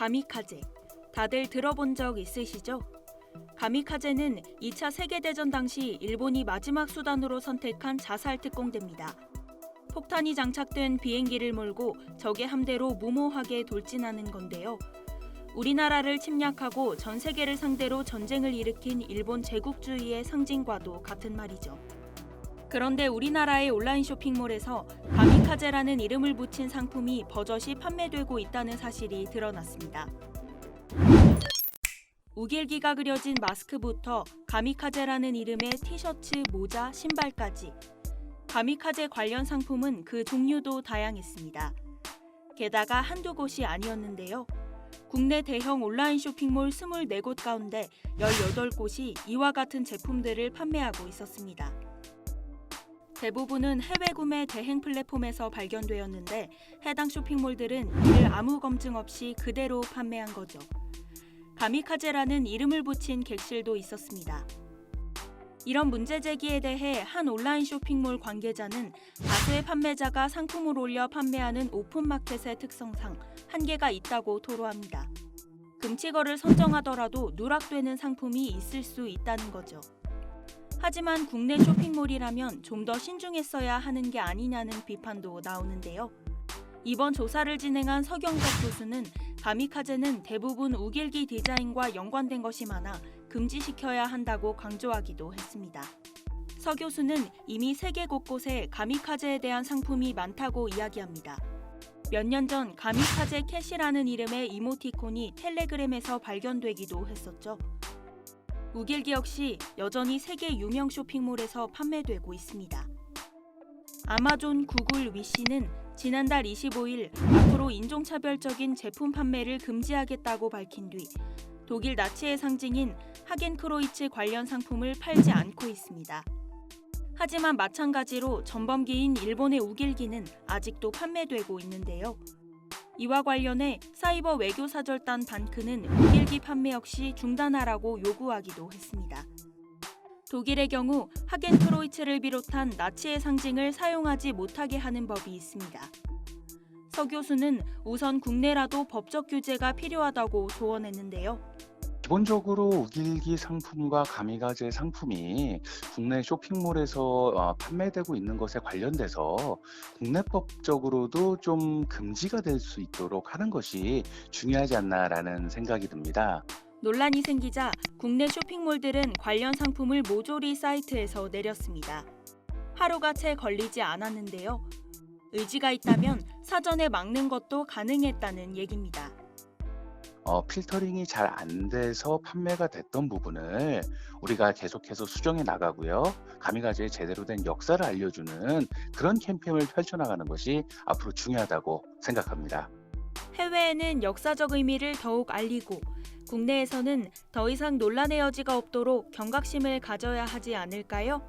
가미카제. 다들 들어본 적 있으시죠? 가미카제는 2차 세계대전 당시 일본이 마지막 수단으로 선택한 자살 특공대입니다. 폭탄이 장착된 비행기를 몰고 적의 함대로 무모하게 돌진하는 건데요. 우리나라를 침략하고 전 세계를 상대로 전쟁을 일으킨 일본 제국주의의 상징과도 같은 말이죠. 그런데 우리나라의 온라인 쇼핑몰에서 가미카제라는 이름을 붙인 상품이 버젓이 판매되고 있다는 사실이 드러났습니다. 우길기가 그려진 마스크부터 가미카제라는 이름의 티셔츠, 모자, 신발까지 가미카제 관련 상품은 그 종류도 다양했습니다. 게다가 한두 곳이 아니었는데요. 국내 대형 온라인 쇼핑몰 24곳 가운데 18곳이 이와 같은 제품들을 판매하고 있었습니다. 대부분은 해외 구매 대행 플랫폼에서 발견되었는데 해당 쇼핑몰들은 이를 아무 검증 없이 그대로 판매한 거죠. 가미카제라는 이름을 붙인 객실도 있었습니다. 이런 문제 제기에 대해 한 온라인 쇼핑몰 관계자는 다수의 판매자가 상품을 올려 판매하는 오픈마켓의 특성상 한계가 있다고 토로합니다. 금치거를 선정하더라도 누락되는 상품이 있을 수 있다는 거죠. 하지만 국내 쇼핑몰이라면 좀 더 신중했어야 하는 게 아니냐는 비판도 나오는데요. 이번 조사를 진행한 서경석 교수는 가미카제는 대부분 우길기 디자인과 연관된 것이 많아 금지시켜야 한다고 강조하기도 했습니다. 서 교수는 이미 세계 곳곳에 가미카제에 대한 상품이 많다고 이야기합니다. 몇 년 전 가미카제 캣이라는 이름의 이모티콘이 텔레그램에서 발견되기도 했었죠. 우길기 역시 여전히 세계 유명 쇼핑몰에서 판매되고 있습니다. 아마존, 구글, 위시는 지난달 25일 앞으로 인종차별적인 제품 판매를 금지하겠다고 밝힌 뒤 독일 나치의 상징인 하겐크로이츠 관련 상품을 팔지 않고 있습니다. 하지만 마찬가지로 전범기인 일본의 우길기는 아직도 판매되고 있는데요. 이와 관련해 사이버 외교사절단 반크는 우길기 판매 역시 중단하라고 요구하기도 했습니다. 독일의 경우 하겐크로이츠를 비롯한 나치의 상징을 사용하지 못하게 하는 법이 있습니다. 서 교수는 우선 국내라도 법적 규제가 필요하다고 조언했는데요. 기본적으로 우길기 상품과 가미카제 상품이 국내 쇼핑몰에서 판매되고 있는 것에 관련돼서 국내법적으로도 좀 금지가 될 수 있도록 하는 것이 중요하지 않나라는 생각이 듭니다. 논란이 생기자 국내 쇼핑몰들은 관련 상품을 모조리 사이트에서 내렸습니다. 하루가 채 걸리지 않았는데요. 의지가 있다면 사전에 막는 것도 가능했다는 얘기입니다. 필터링이 잘 안 돼서 판매가 됐던 부분을 우리가 계속해서 수정해 나가고요. 가미카제의 제대로 된 역사를 알려주는 그런 캠페인을 펼쳐나가는 것이 앞으로 중요하다고 생각합니다. 해외에는 역사적 의미를 더욱 알리고 국내에서는 더 이상 논란의 여지가 없도록 경각심을 가져야 하지 않을까요?